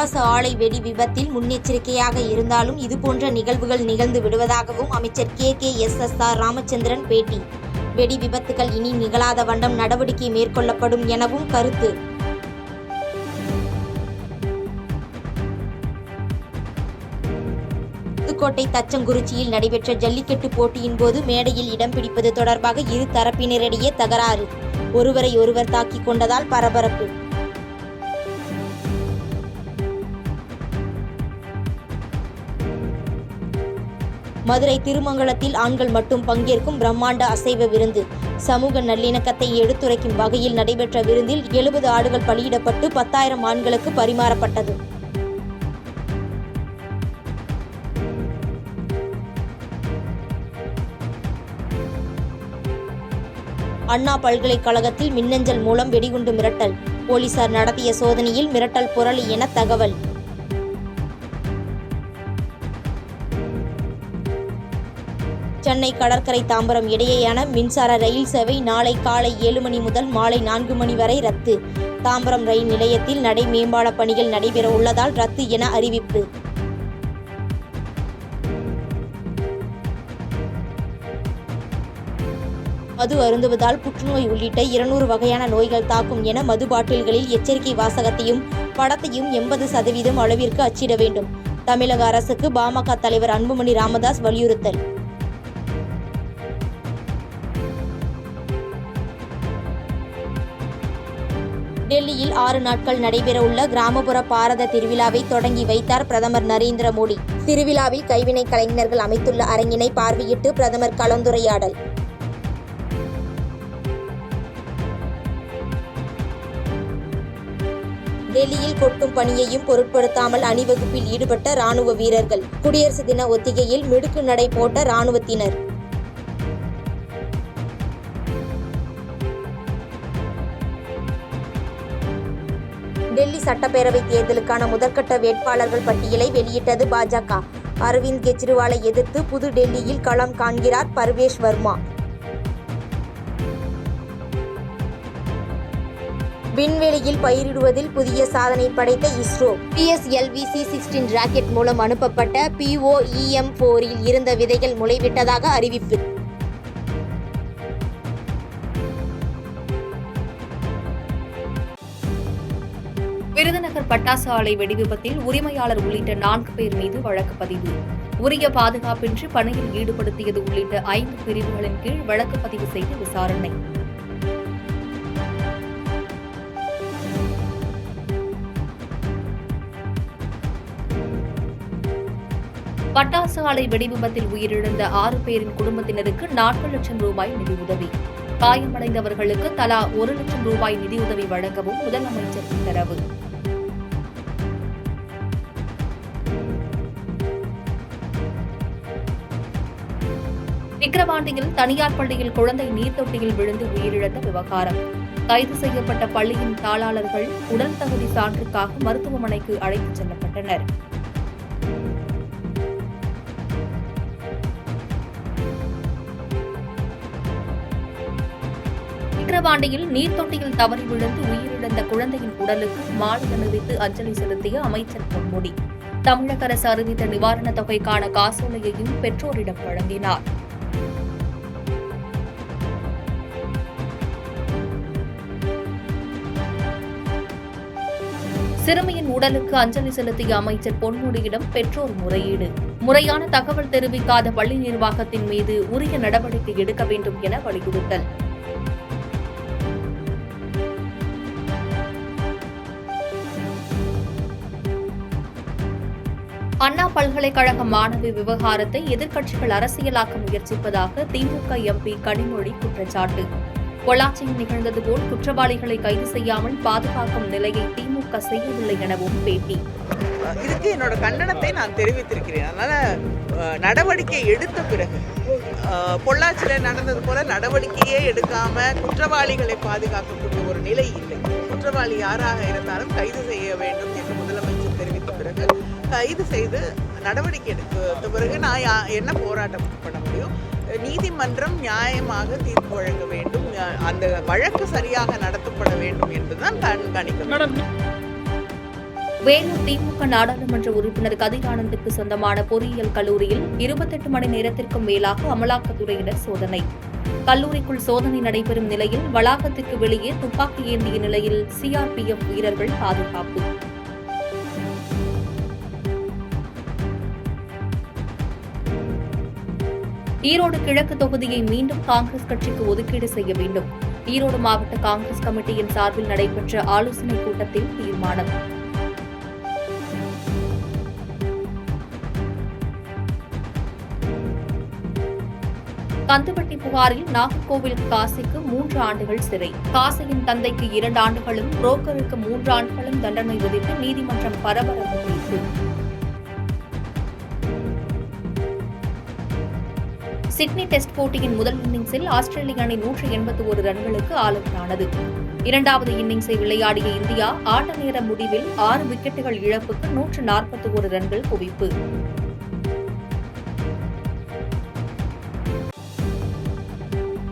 பட்டாசு ஆலை வெடி விபத்தில் முன்னெச்சரிக்கையாக இருந்தாலும் இதுபோன்ற நிகழ்வுகள் நிகழ்ந்து விடுவதாகவும் அமைச்சர் KKSSR ராமச்சந்திரன் பேட்டி. வெடி விபத்துகள் இனி நிகழாத வண்ணம் நடவடிக்கை மேற்கொள்ளப்படும் எனவும் கருத்து. புதுக்கோட்டை தச்சங்குறிச்சியில் நடைபெற்ற ஜல்லிக்கட்டு போட்டியின் போது மேடையில் இடம் பிடிப்பது தொடர்பாக இரு தரப்பினரிடையே தகராறு. ஒருவரை ஒருவர் தாக்கிக் கொண்டதால் பரபரப்பு. மதுரை திருமங்கலத்தில் ஆண்கள் மட்டும் பங்கேற்கும் பிரம்மாண்ட அசைவ விருந்து. சமூக நல்லிணக்கத்தை எடுத்துரைக்கும் வகையில் நடைபெற்ற விருந்தில் 70 ஆடுகள் பலியிடப்பட்டு 10,000 ஆண்களுக்கு பரிமாறப்பட்டது. அண்ணா பல்கலைக்கழகத்தில் மின்னஞ்சல் மூலம் வெடிகுண்டு மிரட்டல். போலீசார் நடத்திய சோதனையில் மிரட்டல் புரளி என தகவல். சென்னை கடற்கரை தாம்பரம் இடையேயான மின்சார ரயில் சேவை நாளை காலை 7 மணி முதல் மாலை 4 மணி வரை ரத்து. தாம்பரம் ரயில் நிலையத்தில் நடை மேம்பால பணிகள் நடைபெற உள்ளதால் ரத்து என அறிவிப்பு. மது அருந்துவதால் புற்றுநோய் உள்ளிட்ட 200 வகையான நோய்கள் தாக்கும் என மது பாட்டில்களில் எச்சரிக்கை வாசகத்தையும் படத்தையும் 80% அளவிற்கு அச்சிட வேண்டும். தமிழக அரசுக்கு பாமக தலைவர் அன்புமணி ராமதாஸ் வலியுறுத்தல். டெல்லியில் 6 நாட்கள் நடைபெறவுள்ள கிராமப்புற பாரத திருவிழாவை தொடங்கி வைத்தார் பிரதமர் நரேந்திர மோடி. திருவிழாவில் கைவினை கலைஞர்கள் அமைத்துள்ள அரங்கினை பார்வையிட்டு பிரதமர் கலந்துரையாடல். டெல்லியில் கொட்டும் பணியையும் பொருட்படுத்தாமல் அணிவகுப்பில் ஈடுபட்ட ராணுவ வீரர்கள். குடியரசு தின ஒத்திகையில் மிடுக்கு நடை போட்ட ராணுவத்தினர். டெல்லி சட்டப்பேரவை தேர்தலுக்கான முதற்கட்ட வேட்பாளர்கள் பட்டியலை வெளியிட்டது பாஜக. அரவிந்த் கெஜ்ரிவாலை எதிர்த்து புது டெல்லியில் களம் காண்கிறார் பர்வேஷ் வர்மா. விண்வெளியில் பயிரிடுவதில் புதிய சாதனை படைத்த இஸ்ரோ. PSLV-C16 ராக்கெட் மூலம் அனுப்பப்பட்ட POEM-4 இருந்த விதைகள் முளைவிட்டதாக அறிவிப்பு. விருதுநகர் பட்டாசு ஆலை வெடிவிபத்தில் உரிமையாளர் உள்ளிட்ட 4 பேர் மீது வழக்கு பதிவு. உரிய பாதுகாப்பின்றி பணியில் ஈடுபடுத்தியது உள்ளிட்ட 5 பிரிவுகளின் கீழ் வழக்கு பதிவு செய்து விசாரணை. பட்டாசு ஆலை வெடிவிபத்தில் உயிரிழந்த 6 பேரின் குடும்பத்தினருக்கு 4 லட்சம் ரூபாய் நிதியுதவி. காயமடைந்தவர்களுக்கு தலா 1 லட்சம் ரூபாய் நிதியுதவி வழங்கவும் முதலமைச்சர் உத்தரவு. விக்கிரவாண்டியில் தனியார் பள்ளியில் குழந்தை நீர்த்தொட்டியில் விழுந்து உயிரிழந்த விவகாரம். கைது செய்யப்பட்ட பள்ளியின் தாளாளர்கள் உடல் தகுதி சான்றுக்காக மருத்துவமனைக்கு அழைத்துச் செல்லப்பட்டனர். விக்கிரவாண்டியில் நீர்த்தொட்டியில் தவறி விழுந்து உயிரிழந்த குழந்தையின் உடலுக்கு மாலை அணிவித்து அஞ்சலி செலுத்திய அமைச்சர் பொன்முடி. தமிழக அரசு அறிவித்த நிவாரணத் தொகைக்கான காசோலையையும் பெற்றோரிடம் வழங்கினார். சிறுமியின் உடலுக்கு அஞ்சலி செலுத்திய அமைச்சர் பொன்முடியிடம் பெற்றோர் முறையீடு. முறையான தகவல் தெரிவிக்காத பள்ளி நிர்வாகத்தின் மீது உரிய நடவடிக்கை எடுக்க வேண்டும் என வலியுறுத்தல். அண்ணா பல்கலைக்கழக மாணவி விவகாரத்தை எதிர்க்கட்சிகள் அரசியலாக்க முயற்சிப்பதாக திமுக MP கனிமொழி குற்றச்சாட்டு. பொள்ளாச்சியில் நிகழ்ந்தது போல் குற்றவாளிகளை கைது செய்யாமல் பாதுகாக்கும் நிலையை திமுக செய்யவில்லை எனவும் பேட்டி. இதுக்கு என்னோட கண்டனத்தை நான் தெரிவித்திருக்கிறேன். அதனால நடவடிக்கை எடுத்த பிறகு பொள்ளாச்சியில் நடந்தது போல நடவடிக்கையே எடுக்காம குற்றவாளிகளை பாதுகாக்கக்கூடிய ஒரு நிலை இல்லை. குற்றவாளி யாராக இருந்தாலும் கைது செய்ய வேண்டும் என்று முதலமைச்சர் தெரிவித்த பிறகு கைது செய்து நடவடிக்கை எடுத்த பிறகு நான் என்ன போராட்டம் பண்ண முடியும்? நீதிமன்றம் நியாயமாக தீர்ப்பு வழங்க வேண்டும், அந்த வழக்கு சரியாக நடத்தப்பட வேண்டும் என்றுதான் கண்காணிக்க வேண்டும். வேலூர் திமுக நாடாளுமன்ற உறுப்பினர் கதிர் ஆனந்துக்கு சொந்தமான பொறியியல் கல்லூரியில் 28 மணி நேரத்திற்கும் மேலாக அமலாக்கத்துறையினர் சோதனை. கல்லூரிக்குள் சோதனை நடைபெறும் நிலையில் வளாகத்திற்கு வெளியே துப்பாக்கி ஏந்திய நிலையில் சிஆர்பிஎஃப் வீரர்கள் பாதுகாப்பு. ஈரோடு கிழக்கு தொகுதியை மீண்டும் காங்கிரஸ் கட்சிக்கு ஒதுக்கீடு செய்ய வேண்டும். ஈரோடு மாவட்ட காங்கிரஸ் கமிட்டியின் சார்பில் நடைபெற்ற ஆலோசனைக் கூட்டத்தில் தீர்மானம். கந்துவட்டி புகாரில் நாகர்கோவில் காசிக்கு 3 ஆண்டுகள் சிறை. காசியின் தந்தைக்கு 2 ஆண்டுகளும் புரோக்கருக்கு 3 ஆண்டுகளும் தண்டனை விதித்து நீதிமன்றம் பரபரப்பு தீர்ப்பு. சிட்னி டெஸ்ட் போட்டியின் முதல் இன்னிங்ஸில் ஆஸ்திரேலிய அணி 181 ரன்களுக்கு ஆல் அவுட் ஆனது. இரண்டாவது இன்னிங்ஸை விளையாடிய இந்தியா ஆட்ட நேர முடிவில் 6 விக்கெட்டுகள் இழப்புக்கு 141 ரன்கள் குவிப்பு.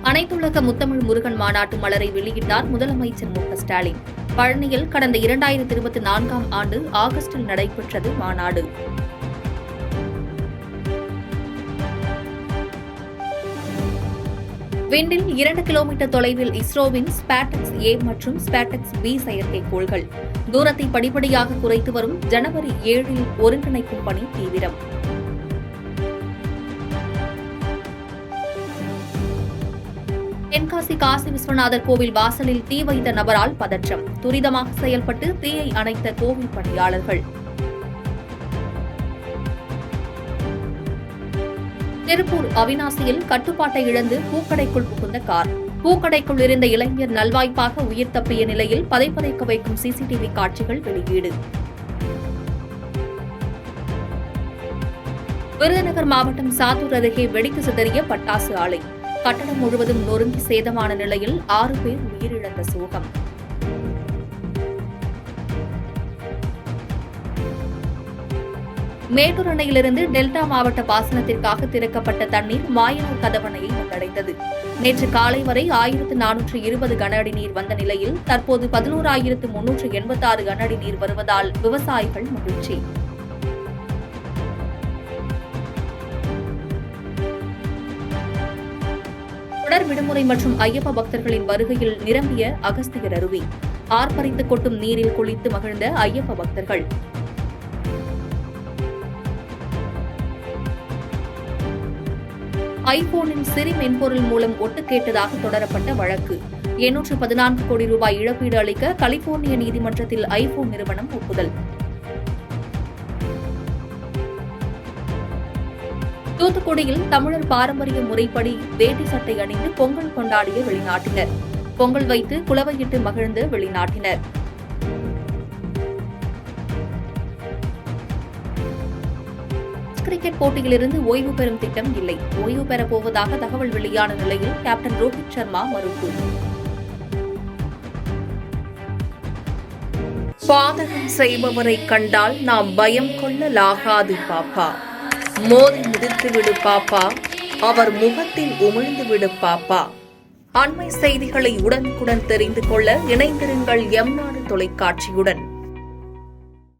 அனைத்துலக முத்தமிழ் முருகன் மாநாட்டு மலரை வெளியிட்டார் முதலமைச்சர் மு க ஸ்டாலின். பழனியில் கடந்த 2024ஆம் ஆண்டு ஆகஸ்டில் நடைபெற்றது மாநாடு. விண்ணில் 2 கிலோமீட்டர் தொலைவில் இஸ்ரோவின் ஸ்பேட்டெக்ஸ் ஏ மற்றும் ஸ்பேட்டெக்ஸ் பி செயற்கைக்கோள்கள் தூரத்தை படிப்படியாக குறைத்து வரும் ஜனவரி 7இல் ஒருங்கிணைக்கும் பணி தீவிரம். தென்காசி காசி விஸ்வநாதர் கோவில் வாசலில் தீ வைத்த நபரால் பதற்றம். துரிதமாக செயல்பட்டு தீயை அணைத்த கோவில் பணியாளர்கள். திருப்பூர் அவிநாசியில் கட்டுப்பாட்டை இழந்து பூக்கடைக்குள் புகுந்த கார். பூக்கடைக்குள் இருந்த இளைஞர் நல்வாய்ப்பாக உயிர் தப்பிய நிலையில் பதைப்பதைக்க வைக்கும் சிசிடிவி காட்சிகள் வெளியீடு. விருதுநகர் மாவட்டம் சாத்தூர் அருகே வெடித்து சிதறிய பட்டாசு ஆலை. கட்டடம் முழுவதும் நொறுங்கி சேதமான நிலையில் 6 பேர் உயிரிழந்த சோகம். மேட்டூர் அணையிலிருந்து டெல்டா மாவட்ட பாசனத்திற்காக திறக்கப்பட்ட தண்ணீர் மாயனூர் கதவணையை வந்தடைந்தது. நேற்று காலை வரை 1420 கன அடி நீர் வந்த நிலையில் தற்போது 11,386 கன அடி நீர் வருவதால் விவசாயிகள் மகிழ்ச்சி. தொடர் விடுமுறை மற்றும் ஐயப்ப பக்தர்களின் வருகையில் நிரம்பிய அகஸ்தியர் அருவி. ஆர்ப்பரித்து கொட்டும் நீரில் குளித்து மகிழ்ந்த ஐயப்ப பக்தர்கள். ஐபோனின் சிரி மென்பொருள் மூலம் ஒட்டு கேட்டதாக தொடரப்பட்ட வழக்கு. 814 கோடி ரூபாய் இழப்பீடு அளிக்க கலிபோர்னிய நீதிமன்றத்தில் ஐபோன் நிறுவனம் ஒப்புதல். தூத்துக்குடியில் தமிழர் பாரம்பரிய முறைப்படி வேட்டி சட்டை அணிந்து பொங்கல் கொண்டாடிய வெளிநாட்டினர். பொங்கல் வைத்து குலவையிட்டு மகிழ்ந்த வெளிநாட்டினர். கிரிக்கெட் போட்டியிலிருந்து ஓய்வு பெறும் திட்டம் இல்லை. ஓய்வு பெறப் போவதாக தகவல் வெளியான நிலையில் கேப்டன் ரோஹித் சர்மா மறுப்பு. பாதகம் செய்பவரை கண்டால் நாம் பயம் கொள்ளலாகாது பாப்பா. மோதி மிதித்து விடு பாப்பா, அவர் முகத்தில் உமிழ்ந்து விடு பாப்பா. அண்மை செய்திகளை உடனுக்குடன் தெரிந்து கொள்ள இணைந்திருங்கள் எம் நாடு தொலைக்காட்சியுடன்.